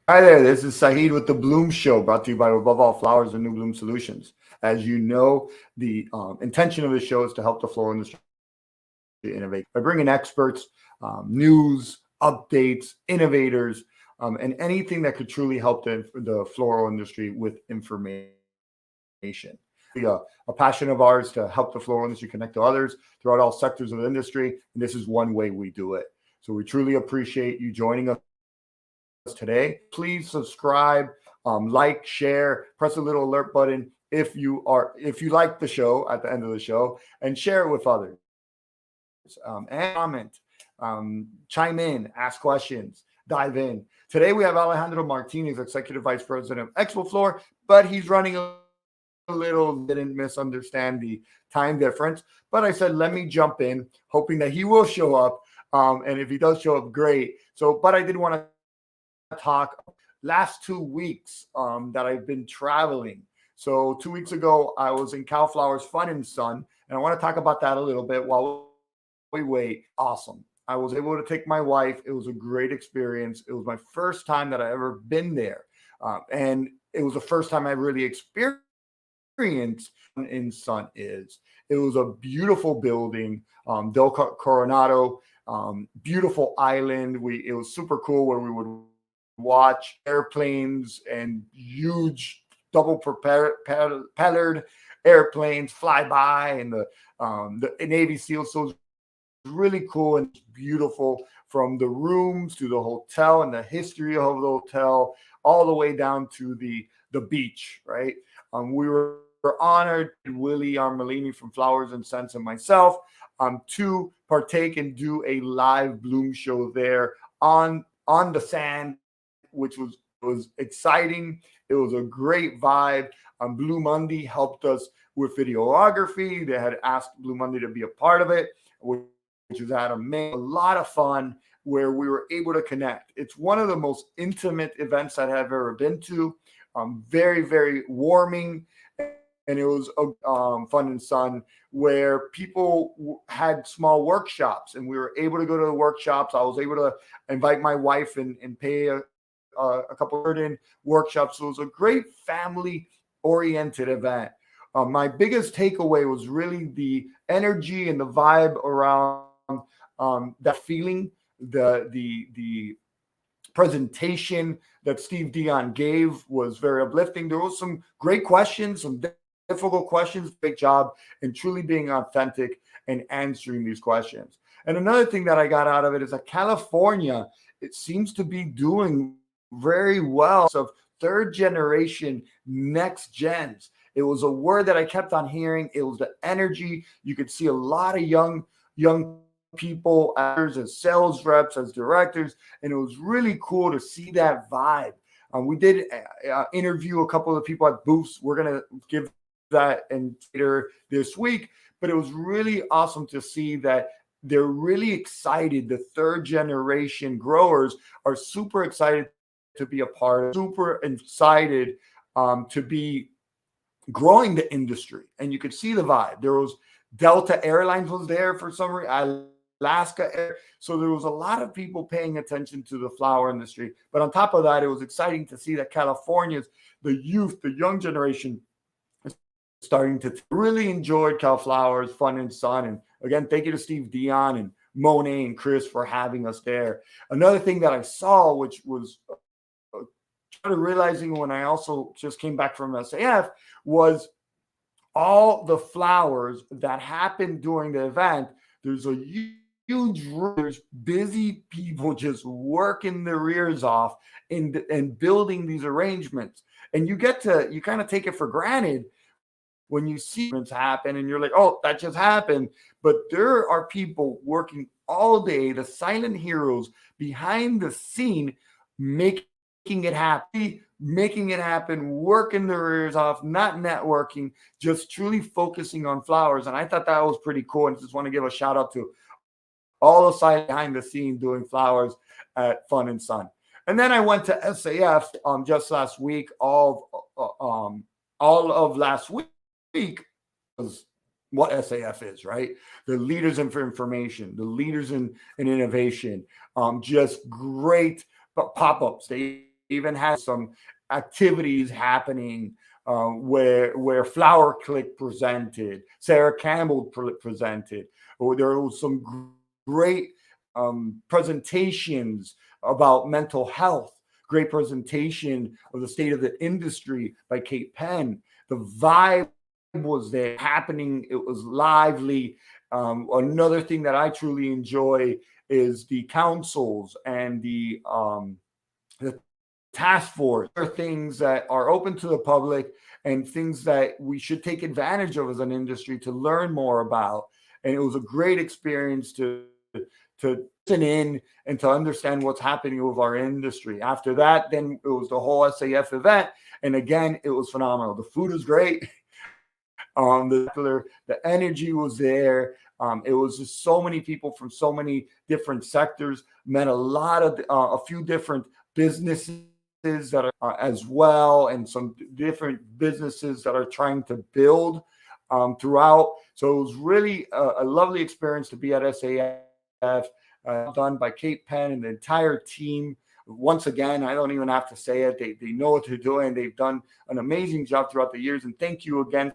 Hi there, this is Saeed with the Bloom Show, brought to you by Above All Flowers and New Bloom Solutions. As you know, the intention of this show is to help the floral industry innovate by bringing experts, news, updates, innovators, and anything that could truly help the floral industry with information. A passion of ours to help the floral industry connect to others throughout all sectors of the industry, and this is one way we do it. So we truly appreciate you joining us today. Please subscribe, like, share, press the little alert button if you like the show at the end of the show, and share it with others. And comment, chime in, ask questions, dive in. Today we have Alejandro Martinez, Executive Vice President of Expo Flor, but he's running a little, didn't misunderstand the time difference. But I said, let me jump in, hoping that he will show up. And if he does show up, great. But I did want to talk last 2 weeks that I've been traveling. So 2 weeks ago, I was in Cal Flowers Fun and Sun, and I want to talk about that a little bit while we wait. Awesome. I was able to take my wife. It was a great experience. It was my first time that I ever been there. And it was the first time I really experienced in Sun is. It was a beautiful building, Del Coronado, beautiful island. It was super cool where we would watch airplanes and huge double propellered airplanes fly by, and the Navy SEALs. So it was really cool and beautiful, from the rooms to the hotel and the history of the hotel, all the way down to the beach. Right. We were honored, Willie Armelini from Flowers and Scents and myself, to partake and do a live bloom show there on the sand, which was exciting. It was a great vibe. Blue Monday helped us with videography. They had asked Blue Monday to be a part of it, which was a lot of fun, where we were able to connect. It's one of the most intimate events that I've ever been to. Very, very warming. And it was fun and sun, where people had small workshops, and we were able to go to the workshops. I was able to invite my wife and pay a couple of certain workshops. So it was a great family oriented event. My biggest takeaway was really the energy and the vibe around that feeling, the presentation that Steve Dion gave was very uplifting. There was some great questions, some difficult questions. Great job in truly being authentic and answering these questions. And another thing that I got out of it is that California, it seems to be doing very well of third generation next gens. It was a word that I kept on hearing. It was the energy. You could see a lot of young people as sales reps, as directors, and it was really cool to see that vibe. We did interview a couple of people at booths. We're gonna give that and later this week, but it was really awesome to see that they're really excited. The third generation growers are super excited to be a part of, super excited to be growing the industry. And you could see the vibe. There was Delta Airlines was there for some reason, Alaska Air. So there was a lot of people paying attention to the flower industry. But on top of that, it was exciting to see that California's, the youth, the young generation is starting to really enjoyed Cal Flowers, Fun and Sun. And again, thank you to Steve Dion and Monet and Chris for having us there. Another thing that I saw, which was started realizing when I also just came back from SAF, was all the flowers that happened during the event. There's a huge room. There's busy people just working their ears off and building these arrangements. And you kind of take it for granted when you see events happen and you're like, oh, that just happened. But there are people working all day, the silent heroes behind the scene, making it happen, working their ears off, not networking, just truly focusing on flowers. And I thought that was pretty cool. And just want to give a shout out to all the side behind the scene doing flowers at Fun and Sun. And then I went to SAF just last week. All of last week was what SAF is, right? The leaders in for information, the leaders in innovation, just great pop-ups. They even even had some activities happening where Flower Click presented, Sarah Campbell presented. Or there was some great presentations about mental health. Great presentation of the state of the industry by Kate Penn. The vibe was there happening. It was lively. Another thing that I truly enjoy is the councils and the task force. There are things that are open to the public and things that we should take advantage of as an industry to learn more about. And it was a great experience to listen in and to understand what's happening with our industry. After that, then it was the whole SAF event. And again, it was phenomenal. The food was great. The energy was there. It was just so many people from so many different sectors. Met a few different businesses that are as well, and some different businesses that are trying to build throughout. So it was really a lovely experience to be at SAF, done by Kate Penn and the entire team. Once again, I don't even have to say it. They know what they're doing. They've done an amazing job throughout the years. And thank you again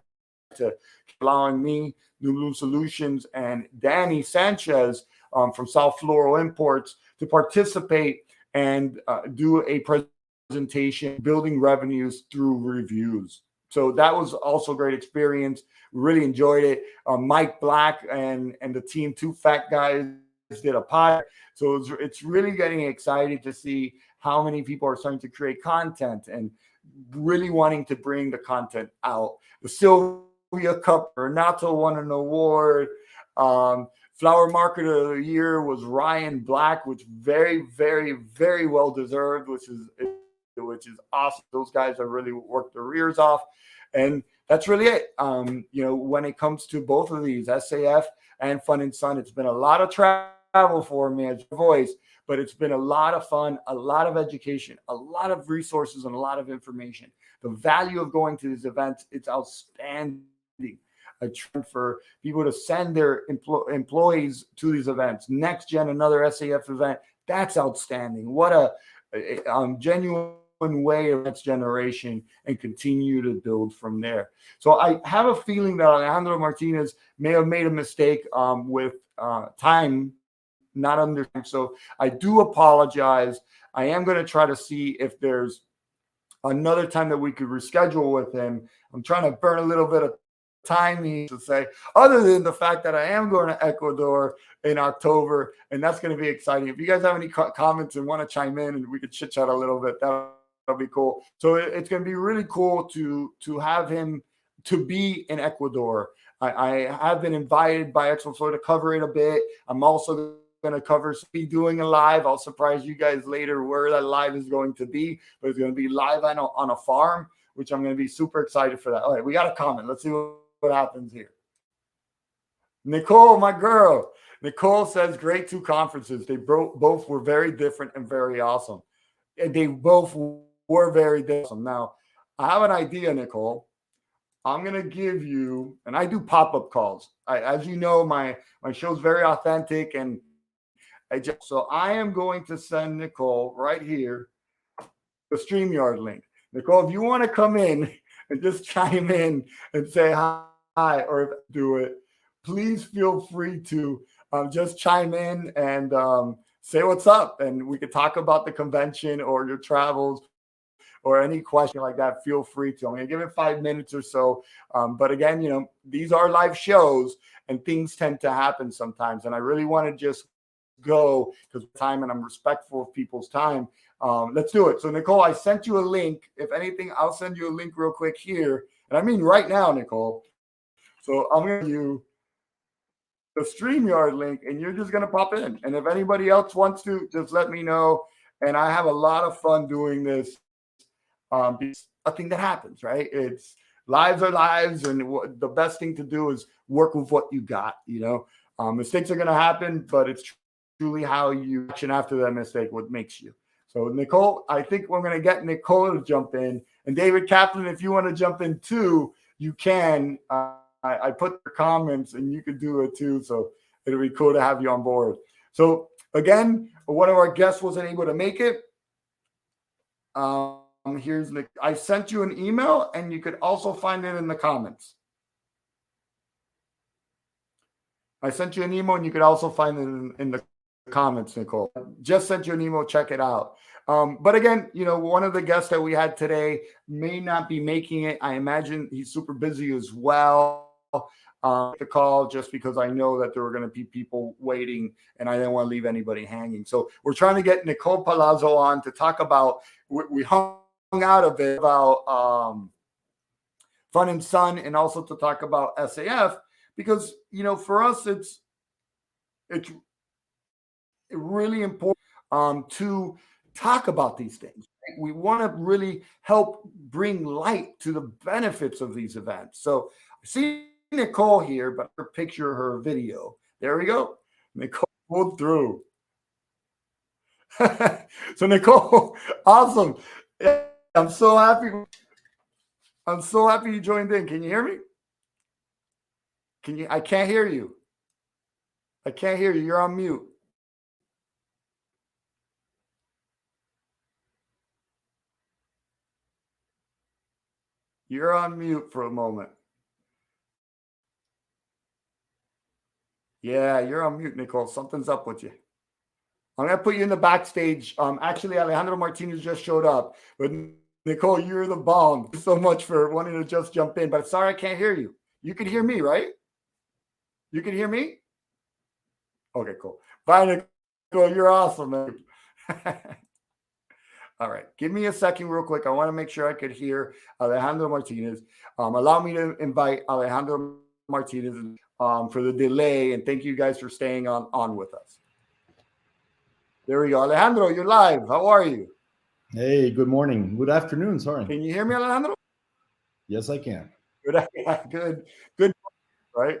to allowing me, New Bloom Solutions, and Danny Sanchez from South Floral Imports to participate and do a presentation, building revenues through reviews. So that was also a great experience. Really enjoyed it. Mike Black and the team, Two Fat Guys, did a pod. So it's really getting excited to see how many people are starting to create content and really wanting to bring the content out. The Sylvia Cup, Renato won an award. Flower Marketer of the Year was Ryan Black, which very, very, very well deserved, which is awesome. Those guys have really worked their ears off. And that's really it. When it comes to both of these, SAF and Fun and Sun, it's been a lot of travel for me as a voice, but it's been a lot of fun, a lot of education, a lot of resources, and a lot of information. The value of going to these events, it's outstanding. A trend for people to send their employees to these events. Next Gen, another SAF event, that's outstanding. What a genuine way of next generation, and continue to build from there. So I have a feeling that Alejandro Martinez may have made a mistake with time, not under time. So I do apologize. I am going to try to see if there's another time that we could reschedule with him. I'm trying to burn a little bit of time to say, other than the fact that I am going to Ecuador in October, and that's going to be exciting. If you guys have any comments and want to chime in and we could chit chat a little bit, that'll be cool. So it's going to be really cool to have him to be in Ecuador. I have been invited by Expo Flor to cover it a bit. I'm also going to be doing a live. I'll surprise you guys later where that live is going to be, but it's going to be live on a farm, which I'm going to be super excited for that. All right, we got a comment. Let's see what happens here. Nicole, my girl. Nicole says, great two conferences. They both were very different and very awesome. And they both were very different. Now, I have an idea, Nicole. I'm going to give you, and I do pop-up calls. As you know, my show's very authentic, and so I am going to send Nicole right here the StreamYard link. Nicole, if you want to come in and just chime in and say hi, or do it, please feel free to just chime in and say what's up, and we could talk about the convention or your travels or any question like that. Feel free to. I'm going to give it 5 minutes or so. But again, these are live shows and things tend to happen sometimes. And I really want to just go because of time, and I'm respectful of people's time. Let's do it. So Nicole, I sent you a link. If anything, I'll send you a link real quick here. And I mean right now, Nicole. So I'm going to give you the StreamYard link, and you're just going to pop in. And if anybody else wants to, just let me know. And I have a lot of fun doing this. It's a thing that happens, right? It's lives are lives, and the best thing to do is work with what you got. Mistakes are going to happen, but it's truly how you action after that mistake what makes you. So Nicole, I think we're going to get Nicole to jump in, and David Kaplan, if you want to jump in too, you can. I put the comments, and you could do it too. So it'll be cool to have you on board. So again, one of our guests wasn't able to make it. Here's Nick. I sent you an email, and you could also find it in the comments. I sent you an email, and you could also find it in the comments, Nicole. Just sent you an email. Check it out. But again, one of the guests that we had today may not be making it. I imagine he's super busy as well. The call just because I know that there were going to be people waiting and I didn't want to leave anybody hanging. So we're trying to get Nicole Palazzo on to talk about, we hung out a bit about Fun and Sun, and also to talk about SAF, because, for us, it's really important to talk about these things. We want to really help bring light to the benefits of these events. So I see Nicole here, but her picture, her video. There we go. Nicole pulled through. So Nicole, awesome. Yeah, I'm so happy. I'm so happy you joined in. Can you hear me? I can't hear you. I can't hear you. You're on mute. You're on mute for a moment. Yeah, you're on mute, Nicole. Something's up with you. I'm going to put you in the backstage. Actually, Alejandro Martinez just showed up. But Nicole, you're the bomb. Thank you so much for wanting to just jump in. But sorry, I can't hear you. You can hear me, right? You can hear me? Okay, cool. Bye, Nicole. You're awesome, man. All right. Give me a second real quick. I want to make sure I could hear Alejandro Martinez. Allow me to invite Alejandro Martinez for the delay. And thank you guys for staying on with us. There we go. Alejandro, you're live. How are you? Hey, good morning. Good afternoon. Sorry. Can you hear me, Alejandro? Yes, I can. Good. Right.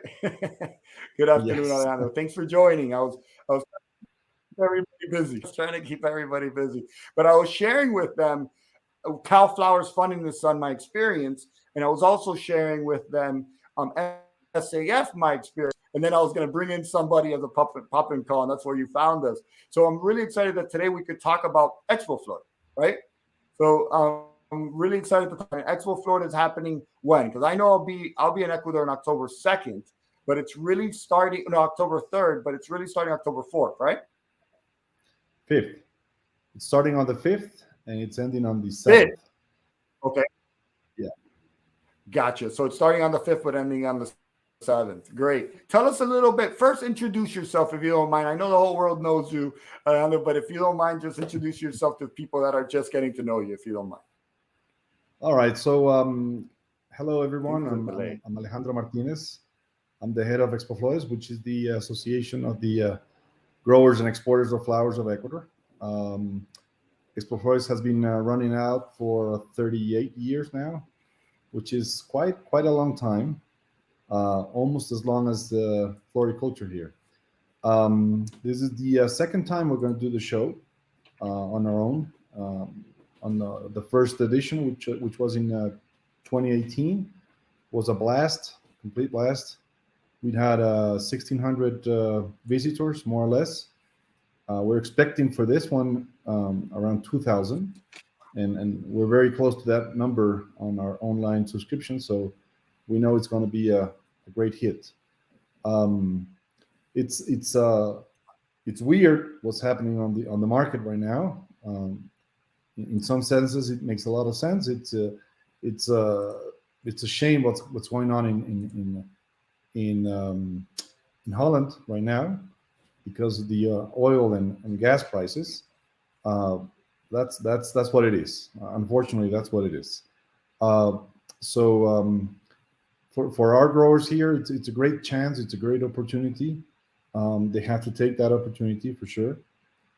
Good afternoon, yes. Alejandro. Thanks for joining. I was everybody busy. I was trying to keep everybody busy, but I was sharing with them Cal Flowers Funding the Sun, my experience, and I was also sharing with them SAF, my experience. And then I was going to bring in somebody as a pop-in call, and that's where you found us. So I'm really excited that today we could talk about Expo Flor, right? So I'm really excited to talk. Expo Flor is happening when? Because I know I'll be in Ecuador on October 2nd, but it's really starting October 3rd, but it's really starting October 4th, right? 5th. It's starting on the 5th and it's ending on the 7th. 5th. Okay. Yeah. Gotcha. So it's starting on the 5th, but ending on the 7th. Great. Tell us a little bit. First, introduce yourself if you don't mind. I know the whole world knows you, but if you don't mind, just introduce yourself to people that are just getting to know you, if you don't mind. All right. So, hello, everyone. I'm Alejandro Martinez. I'm the head of Expoflores, which is the association of the growers and exporters of flowers of Ecuador. Expoflores has been running out for 38 years now, which is quite a long time. Almost as long as the floriculture here. This is the second time we're going to do the show on our own. On the first edition, which was in 2018, was a blast, complete blast. We had 1,600 visitors, more or less. We're expecting for this one around 2,000, and we're very close to that number on our online subscription. So we know it's going to be a great hit. It's weird what's happening on the market right now. In some senses, it makes a lot of sense. It's a shame what's going on in Holland right now because of the oil and gas prices. That's what it is. Unfortunately, that's what it is. For our growers here, it's a great chance. It's a great opportunity. They have to take that opportunity for sure.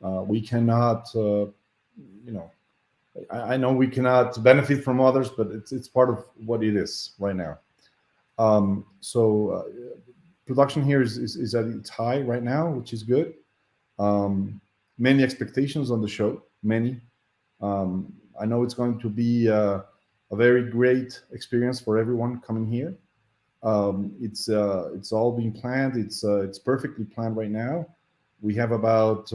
We cannot, I know we cannot benefit from others, but it's part of what it is right now. Production here is at its high right now, which is good. Many expectations on the show, many. I know it's going to be a very great experience for everyone coming here. It's all being planned. It's perfectly planned right now. We have about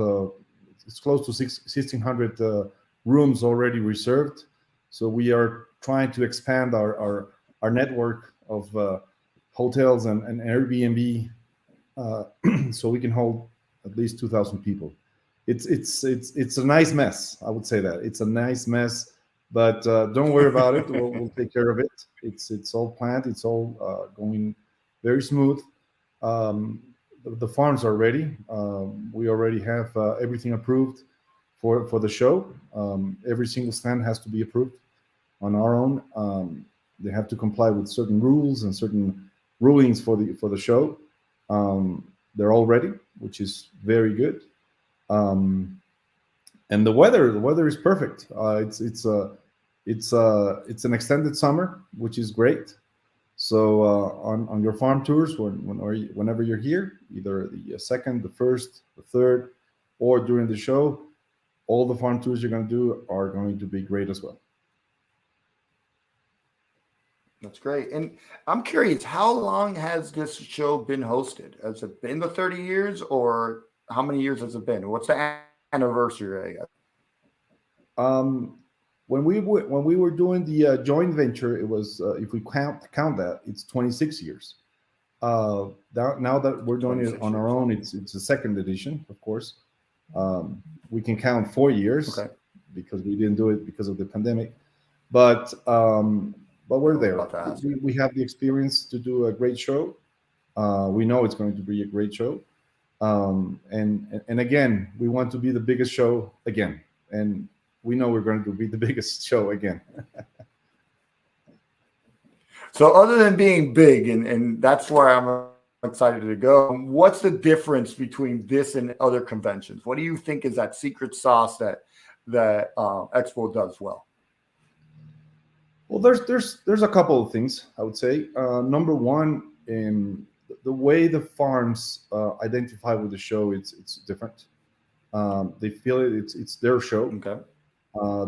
it's close to 1,600 rooms already reserved. So we are trying to expand our network of hotels and Airbnb, so we can hold at least 2,000 people. It's a nice mess. I would say that it's a nice mess, but don't worry about it. We'll take care of it. It's all planned. It's all going very smooth. Um, the farms are ready. We already have everything approved for the show. Every single stand has to be approved on our own. They have to comply with certain rules and certain rulings for the show. They're all ready, which is very good. And the weather is perfect. It's an extended summer, which is great. So on your farm tours, whenever you're here, either the second, the first, the third, or during the show, all the farm tours you're going to do are going to be great as well. That's great. And I'm curious, how long has this show been hosted? Has it been the 30 years, or how many years has it been? What's the anniversary, I guess? When we were doing the joint venture, it was if we count that, it's 26 years. Now that we're doing it on our own, it's a second edition, of course. We can count 4 years, Okay. because we didn't do it because of the pandemic. But we're there. We have the experience to do a great show. We know it's going to be a great show. And again, we want to be the biggest show again. And we know we're going to be the biggest show again. So other than being big, and that's where I'm excited to go, what's the difference between this and other conventions? What do you think is that secret sauce that Expo does well? Well, there's a couple of things I would say. Number one, in the way the farms identify with the show, it's different. They feel it's their show. Okay.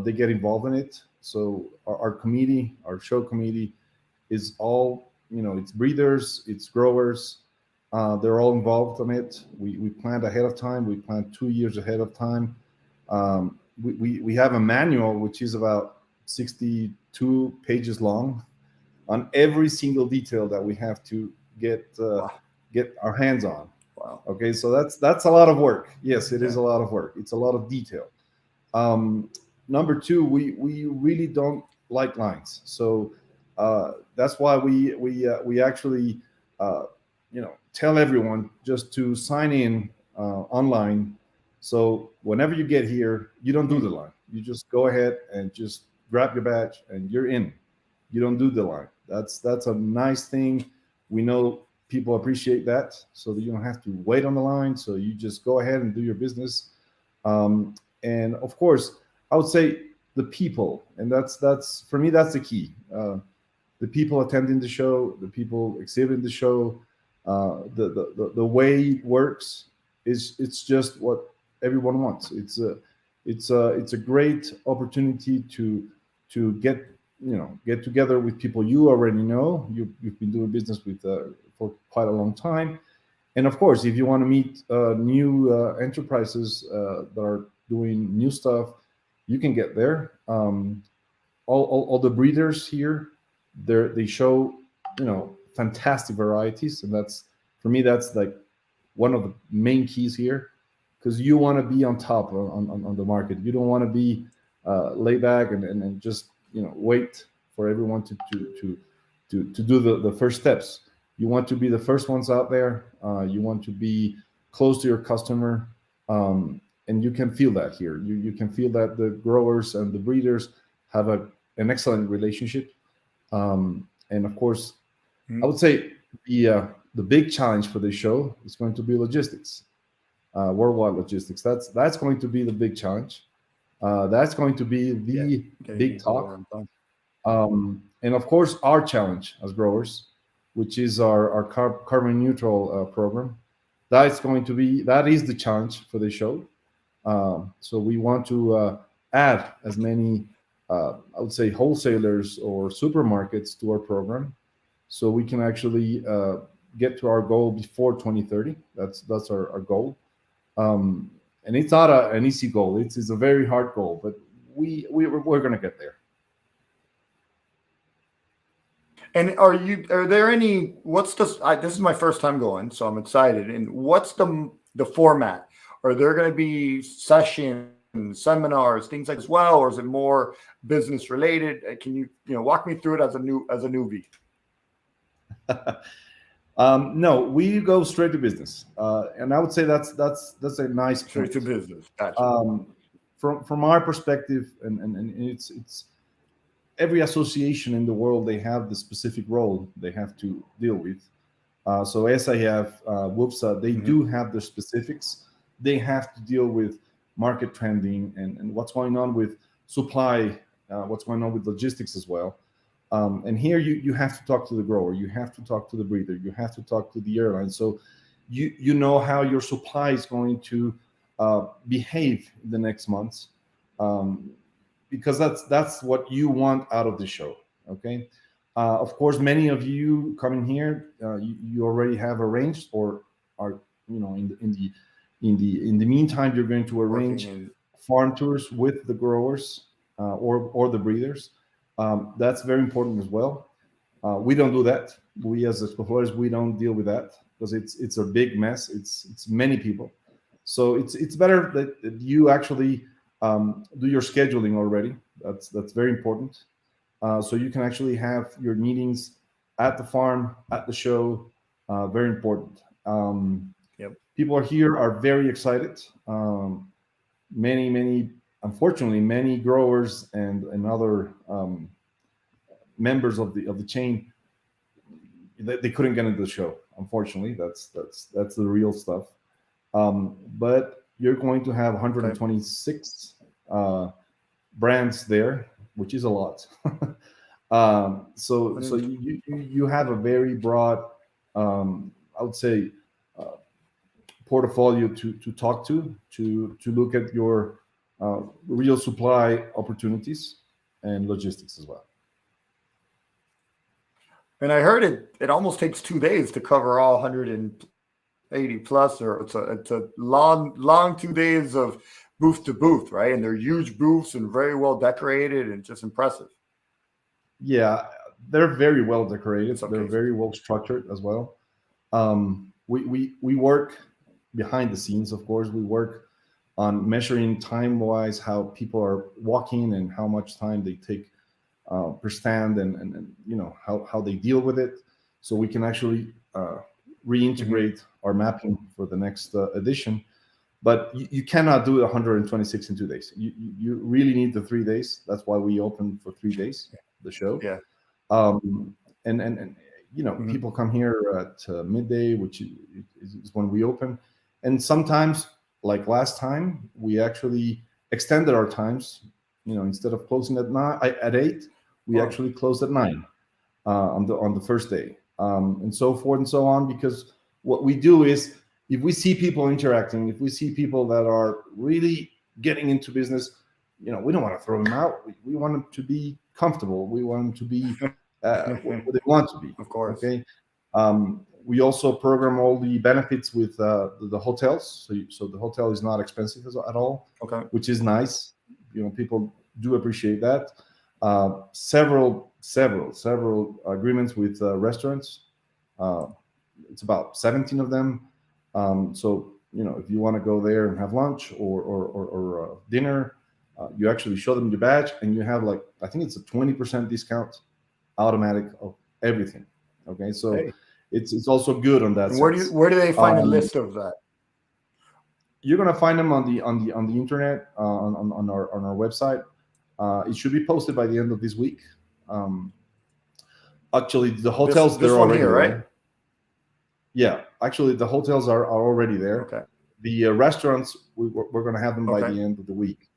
They get involved in it. So our committee, our show committee, is all, it's breeders, it's growers. They're all involved in it. We planned ahead of time. We planned 2 years ahead of time. We have a manual which is about 62 pages long on every single detail that we have to get our hands on. Wow. Okay, so that's a lot of work. Yes, it is a lot of work. It's a lot of detail. Number two, we really don't like lines, so that's why we actually tell everyone just to sign in online. So whenever you get here, you don't do the line. You just go ahead and just grab your badge and you're in. You don't do the line. That's a nice thing. We know people appreciate that, so that you don't have to wait on the line. So you just go ahead and do your business. And of course, I would say the people, and that's for me, that's the key. The people attending the show, the people exhibiting the show, the way it works it's just what everyone wants. It's a great opportunity to get together with people you already know. You've been doing business with for quite a long time, and of course, if you want to meet new enterprises that are doing new stuff, you can get there. All the breeders here, they show fantastic varieties, and that's, for me, that's like one of the main keys here, because you want to be on top on the market. You don't want to be laid back and just wait for everyone to do the first steps. You want to be the first ones out there. You want to be close to your customer, and you can feel that here. You can feel that the growers and the breeders have an excellent relationship. And of course, I would say the big challenge for this show is going to be logistics, worldwide logistics. That's going to be the big challenge. That's going to be the big talk. And of course, our challenge as growers, which is our carbon neutral program. That is the challenge for the show. So we want to add as many, I would say, wholesalers or supermarkets to our program, so we can actually get to our goal before 2030. That's our goal. And it's not an easy goal. It's a very hard goal, but we're going to get there. And are there any, what's this is my first time going, so I'm excited. And what's the format? Are there going to be sessions, seminars, things like as well, or is it more business related? Can you walk me through it as a newbie? No, we go straight to business, and I would say that's a nice Straight to point. business. Gotcha. From our perspective, and it's every association in the world, they have the specific role they have to deal with. So SIF, WUPSA, they do have their specifics. They have to deal with market trending and what's going on with supply, what's going on with logistics as well. And here you have to talk to the grower, you have to talk to the breeder, you have to talk to the airline. So you know how your supply is going to behave in the next months. Because that's what you want out of the show. Okay. Of course, many of you coming here, you already have arranged or are in the meantime, you're going to arrange farm tours with the growers or the breeders. That's very important as well. We don't do that. We as Expoflores, we don't deal with that because it's a big mess. It's many people. So it's better that you actually do your scheduling already. That's very important. So you can actually have your meetings at the farm, at the show. Very important. People here are very excited. Unfortunately, many growers and other members of the chain, they couldn't get into the show. Unfortunately, that's the real stuff. But you're going to have 126 brands there, which is a lot. So you have a very broad, I would say, portfolio to talk to look at your real supply opportunities and logistics as well. And I heard it almost takes 2 days to cover all 180 plus, or it's a long 2 days of booth to booth, right? And they're huge booths and very well decorated and just impressive. Yeah, they're very well decorated. They're very well structured as well. We work behind the scenes, of course. We work on measuring time-wise how people are walking and how much time they take per stand, and how they deal with it, so we can actually reintegrate our mapping for the next edition. But you cannot do 126 in 2 days. You really need the 3 days. That's why we open for 3 days the show. Yeah. And people come here at midday, which is when we open. And sometimes, like last time, we actually extended our times. Instead of closing at 8, we actually closed at 9 on the first day, and so forth and so on. Because what we do is, if we see people interacting, if we see people that are really getting into business, we don't want to throw them out. We want them to be comfortable. We want them to be what they want to be. Of course. Okay. We also program all the benefits with the hotels, so the hotel is not expensive at all. Okay. Which is nice. People do appreciate that. Several agreements with restaurants. It's about 17 of them. So if you want to go there and have lunch or dinner, you actually show them your badge, and you have I think it's a 20% discount automatic of everything. Okay, so it's also good on that. Where do they find a list of that? You're gonna find them on the internet, on our website. It should be posted by the end of this week. Actually, the hotels this they're one already here, there. right? Yeah, actually, the hotels are already there. Okay. The restaurants, we're going to have them by the end of the week.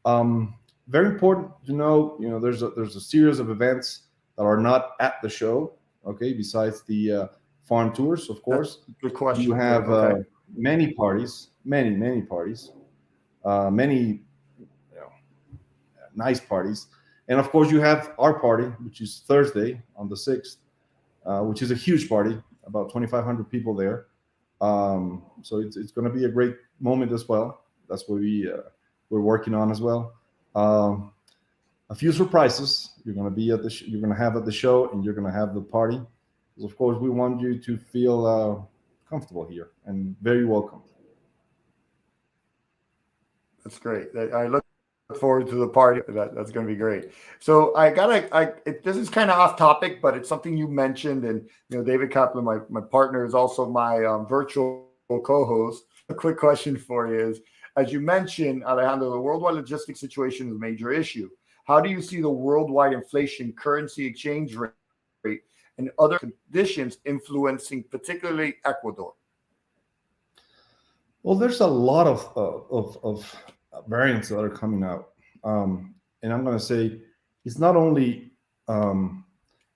Very important to know, there's a series of events that are not at the show. Okay, besides the farm tours, of course. Good question. You have many parties, many parties, many nice parties, and of course you have our party, which is Thursday on the 6th, which is a huge party. About 2,500 people there. So it's going to be a great moment as well. That's what we're working on as well. Um, a few surprises you're going to be at the you're going to have at the show, and you're going to have the party. Because of course, we want you to feel comfortable here and very welcome. That's great. I look forward to the party. That's going to be great. So this is kind of off topic, but it's something you mentioned, and David Kaplan, my partner, is also my virtual co-host. A quick question for you is, as you mentioned, Alejandro, the worldwide logistics situation is a major issue. How do you see the worldwide inflation, currency exchange rate, and other conditions influencing particularly Ecuador? Well, there's a lot of variants that are coming out, and I'm going to say it's not only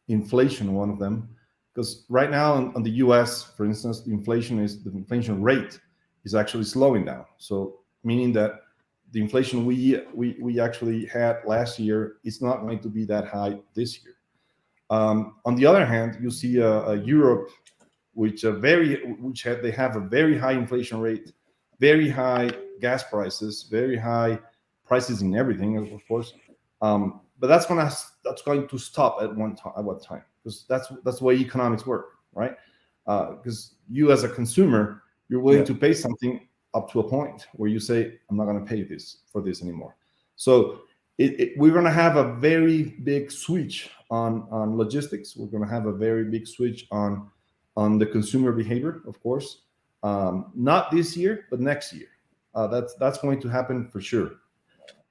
inflation one of them, because right now in the U.S., for instance, the inflation rate is actually slowing down. So meaning that the inflation we actually had last year is not going to be that high this year. On the other hand, you see Europe, they have a very high inflation rate, very high gas prices, very high prices in everything, of course. But that's going to stop at one time, because that's the way economics work, right? Because you as a consumer, you're willing to pay something up to a point where you say, I'm not going to pay for this anymore. So we're going to have a very big switch on logistics. We're going to have a very big switch on the consumer behavior, of course. Not this year, but next year. That's going to happen for sure.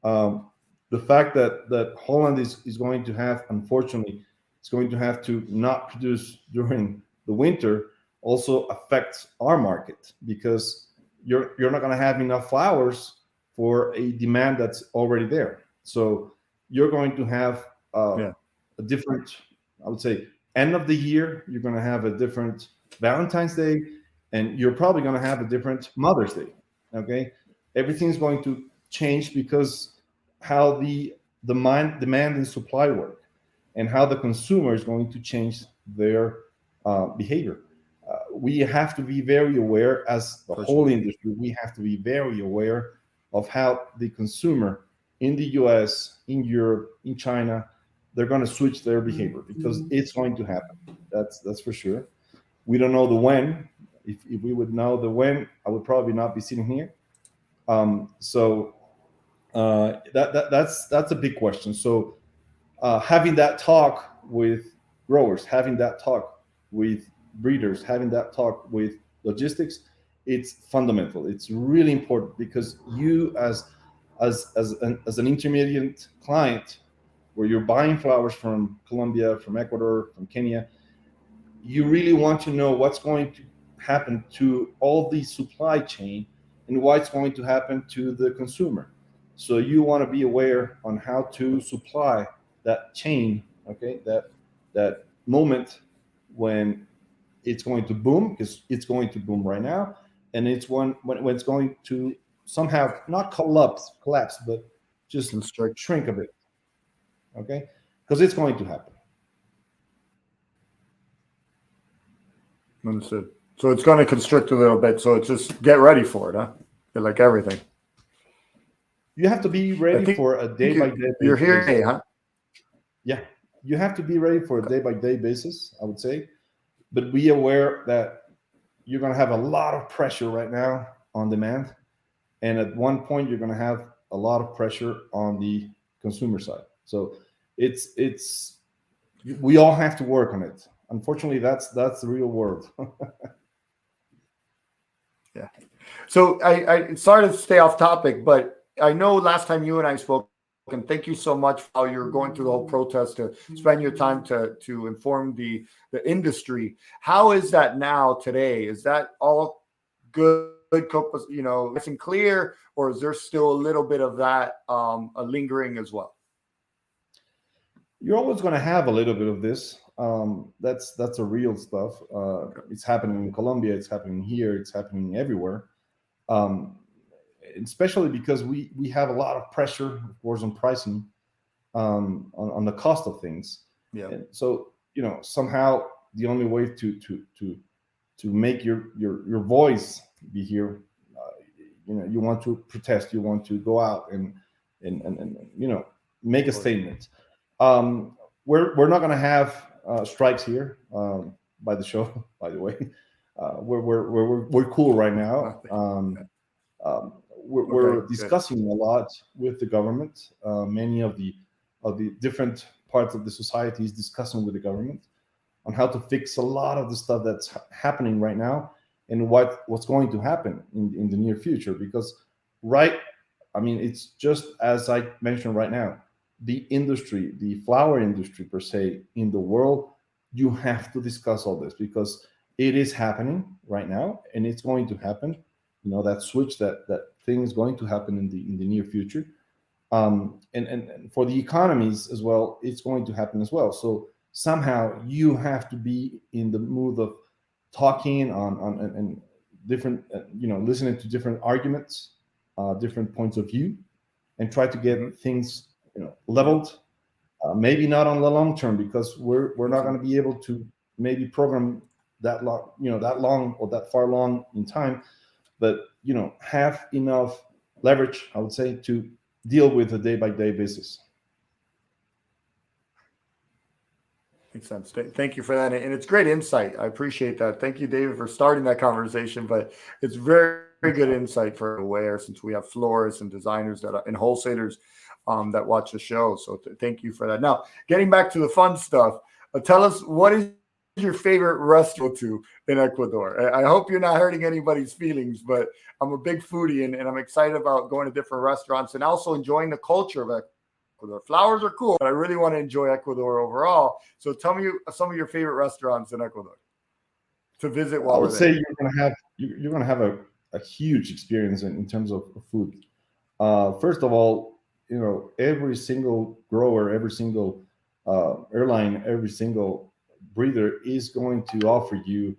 The fact that Holland is going to have, unfortunately, it's going to have to not produce during the winter also affects our market, because you're not going to have enough flowers for a demand that's already there. So you're going to have a different, I would say, end of the year. You're going to have a different Valentine's Day, and you're probably going to have a different Mother's Day. Okay, everything's going to change because how the demand and supply work, and how the consumer is going to change their behavior. We have to be very aware, as the whole industry. We have to be very aware of how the consumer in the U.S., in Europe, in China, they're going to switch their behavior, because it's going to happen. That's for sure. We don't know the when. If we would know the when, I would probably not be sitting here. So that's a big question. So having that talk with growers, having that talk with breeders, having that talk with logistics, it's fundamental. It's really important, because you as an intermediate client, where you're buying flowers from Colombia, from Ecuador, from Kenya, you really want to know what's going to happen to all the supply chain and what's going to happen to the consumer. So you want to be aware on how to supply that chain, okay, that moment when it's going to boom, because it's going to boom right now, and it's when it's going to somehow not collapse, but just shrink a bit, okay, because it's going to happen. Understood. So it's going to constrict a little bit. So it's just get ready for it, huh? Like everything. You have to be ready for a day by day. You're here, huh? Yeah, you have to be ready for a day by day basis, I would say, but be aware that you're going to have a lot of pressure right now on demand, and at one point you're going to have a lot of pressure on the consumer side. So we all have to work on it. Unfortunately, that's the real world. Yeah. So I sorry to stay off topic, but I know last time you and I spoke, and thank you so much for how you're going through the whole protest, to spend your time to inform the industry. How is that now today? Is that all good, nice and clear, or is there still a little bit of that lingering as well? You're always going to have a little bit of this. That's a real stuff. It's happening in Colombia. It's happening here. It's happening everywhere. Especially because we have a lot of pressure, of course, on pricing, on the cost of things. Yeah. And so somehow the only way to make your voice be here, you want to protest, you want to go out and and make a statement. We're not going to have strikes here by the show. By the way, we're cool right now. We're discussing a lot with the government. Many of the different parts of the society is discussing with the government on how to fix a lot of the stuff that's happening right now and what's going to happen in the near future. Because it's just as I mentioned right now, the industry, the flower industry per se in the world, you have to discuss all this because it is happening right now and it's going to happen. That switch, that thing is going to happen in the near future. And for the economies as well, it's going to happen as well. So somehow you have to be in the mood of talking on and different, listening to different arguments, different points of view, and try to get things, leveled. Maybe not on the long term because we're not going to be able to maybe program that long or that far long in time, but have enough leverage, I would say, to deal with the day-by-day business. Makes sense. Thank you for that. And it's great insight. I appreciate that. Thank you, David, for starting that conversation. But it's very, very good insight for aware, since we have florists and designers and wholesalers that watch the show. So thank you for that. Now, getting back to the fun stuff, tell us, what is your favorite restaurant in Ecuador? I hope you're not hurting anybody's feelings, but I'm a big foodie and I'm excited about going to different restaurants and also enjoying the culture of Ecuador. Flowers are cool, but I really want to enjoy Ecuador overall. So tell me some of your favorite restaurants in Ecuador to visit while I we're would there. say you're gonna have a huge experience in terms of food. First of all, every single grower, every single airline, every single breeder is going to offer you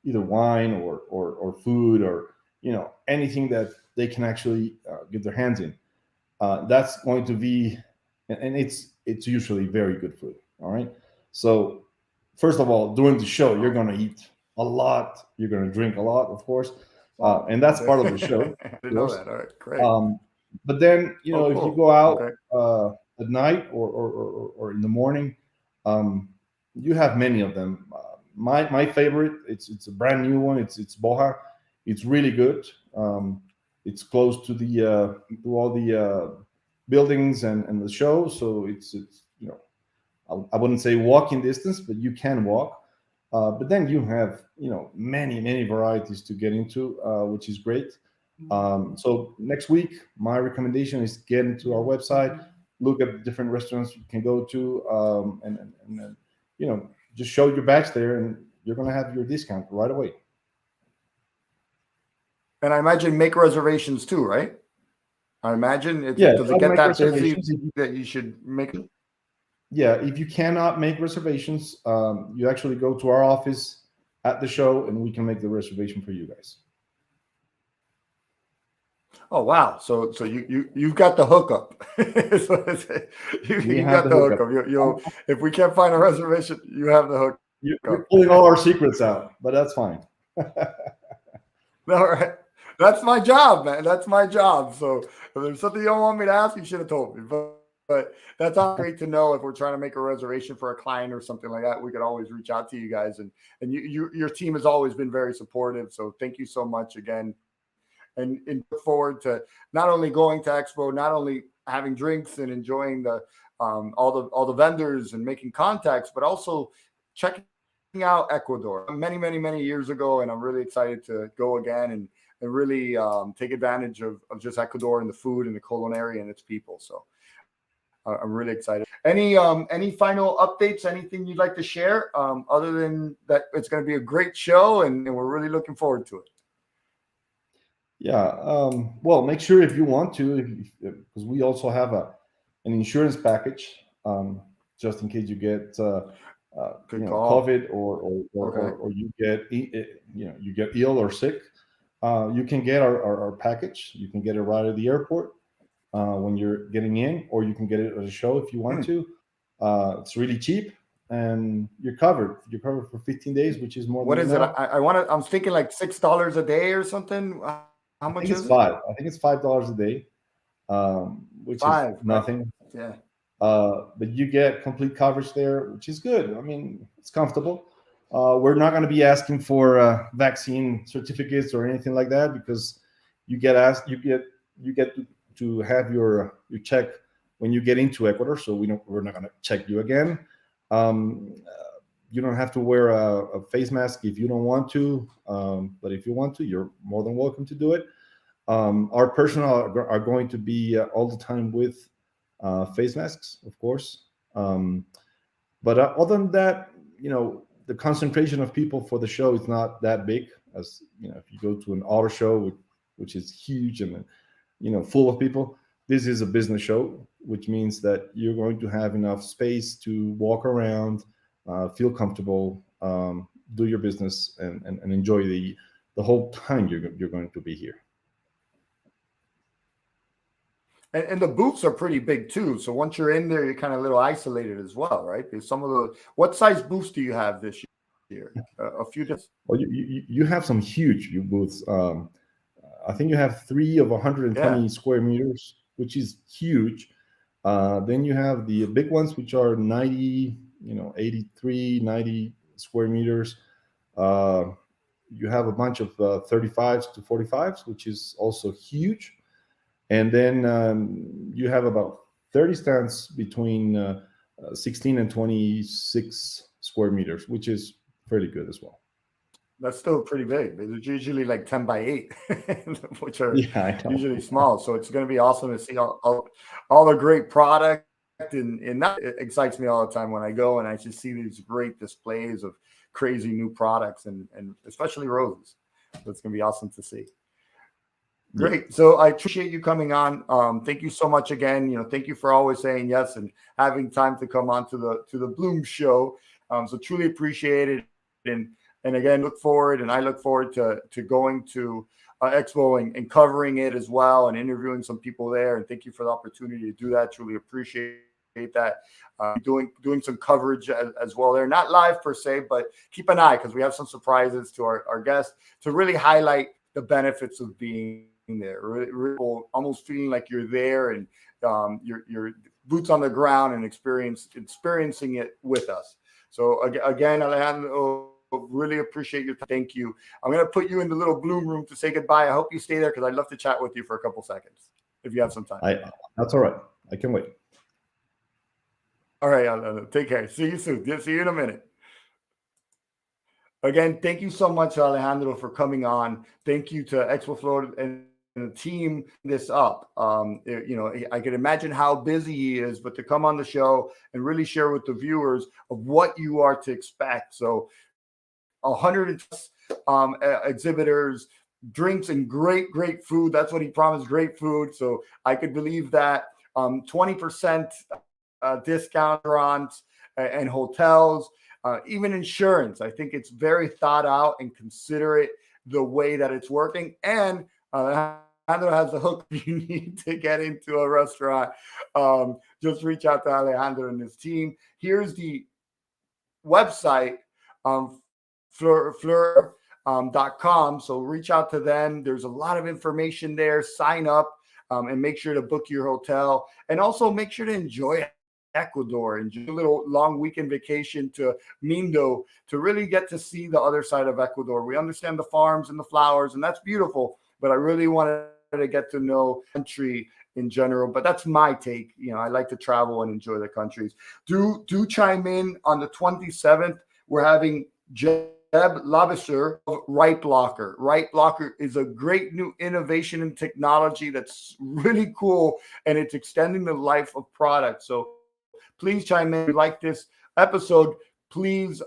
either wine or food or anything that they can actually get their hands in. That's going to be, and it's usually very good food. All right. So first of all, during the show, you're going to eat a lot. You're going to drink a lot, of course, and that's part of the show. I didn't know that. All right, great. But then cool. if you go out Okay. at night or in the morning, you have many of them. My favorite, it's a brand new one. It's Boja. It's really good. It's close to to all the buildings and the show, so it's I wouldn't say walking distance, but you can walk. But then you have many varieties to get into, which is great. So next week, my recommendation is get into our website, look at different restaurants you can go to, and just show your badge there, and you're going to have your discount right away. And I imagine make reservations too, right? I imagine does it get that busy that you should make it? Yeah, if you cannot make reservations, you actually go to our office at the show, and we can make the reservation for you guys. Oh wow! So you've got the hookup. you got the hookup. If we can't find a reservation, you have the hookup. You're pulling all our secrets out, but that's fine. All right. That's my job, man. That's my job. So if there's something you don't want me to ask, you should have told me. But that's all great to know. If we're trying to make a reservation for a client or something like that, we could always reach out to you guys. And your team has always been very supportive. So thank you so much again. And look forward to not only going to Expo, not only having drinks and enjoying the all the vendors and making contacts, but also checking out Ecuador many years ago. And I'm really excited to go again and really take advantage of just Ecuador and the food and the culinary and its people. So I'm really excited. Any final updates, anything you'd like to share other than that it's going to be a great show and we're really looking forward to it? Yeah. Well, make sure if you want to, because we also have an insurance package just in case you get COVID or you get ill or sick. You can get our package. You can get it right at the airport when you're getting in, or you can get it at a show if you want to. It's really cheap, and you're covered. You're covered for 15 days, which is more. What is it? I'm thinking like $6 a day or something. How much is it? I think it's $5 a day. which is 5, right? nothing. Yeah. But you get complete coverage there, which is good. I mean, it's comfortable. We're not going to be asking for vaccine certificates or anything like that, because you get asked, you get to have your check when you get into Ecuador. So we're not going to check you again. You don't have to wear a face mask if you don't want to, but if you want to, you're more than welcome to do it. Our personnel are going to be all the time with face masks, of course. But other than that, the concentration of people for the show is not that big. As if you go to an auto show, which is huge and full of people, this is a business show, which means that you're going to have enough space to walk around, feel comfortable, do your business, and enjoy the whole time you're going to be here. And the booths are pretty big too. So once you're in there, you're kind of a little isolated as well, right? Because what size booths do you have this year? A few different. Well, you have some huge booths. I think you have 3 of 120 square meters, which is huge. Then you have the big ones, which are 90, 83, 90 square meters. You have a bunch of 35s to 45s, which is also huge. And then you have about 30 stands between 16 and 26 square meters, which is pretty good as well. That's still pretty big. It's usually like 10 by 8, which are usually small. So it's going to be awesome to see all the great product. And that excites me all the time when I go and I just see these great displays of crazy new products and especially roses. So it's going to be awesome to see. Great. So I appreciate you coming on. Thank you so much again. Thank you for always saying yes and having time to come on to the Bloom Show. So truly appreciate it. And again, I look forward to going to Expo and covering it as well and interviewing some people there. And thank you for the opportunity to do that. Truly appreciate that. Doing some coverage as well there, not live per se, but keep an eye because we have some surprises to our guests to really highlight the benefits of being there. Really almost feeling like you're there and your boots on the ground and experiencing it with us. So again, Alejandro, really appreciate your time. Thank you. I'm going to put you in the little Bloom room to say goodbye. I hope you stay there because I'd love to chat with you for a couple seconds if you have some time. That's all right. I can wait. All right. Take care. See you soon. See you in a minute. Again, thank you so much, Alejandro, for coming on. Thank you to Expo Flor and the team this up. I can imagine how busy he is, but to come on the show and really share with the viewers of what you are to expect. So 100 exhibitors, drinks, and great food. That's what he promised, great food. So I could believe that. 20% discount restaurants and hotels, even insurance. I think it's very thought out and considerate the way that it's working. And Alejandro has the hook you need to get into a restaurant. Just reach out to Alejandro and his team. Here's the website, fleur.com. So reach out to them. There's a lot of information there. Sign up and make sure to book your hotel. And also make sure to enjoy Ecuador and do a little long weekend vacation to Mindo to really get to see the other side of Ecuador. We understand the farms and the flowers, and that's beautiful, but I really wanted to get to know the country in general. But that's my take. I like to travel and enjoy the countries. Do chime in on the 27th. We're having Jeb Labisher of Right Blocker. Right Blocker is a great new innovation in technology that's really cool, and it's extending the life of products. So please chime in. If you like this episode, please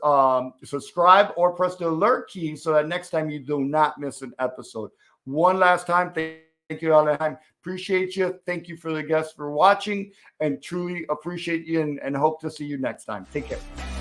subscribe or press the alert key so that next time you do not miss an episode. One last time, thank you, Alejandro. Appreciate you. Thank you for the guests for watching and truly appreciate you and hope to see you next time. Take care.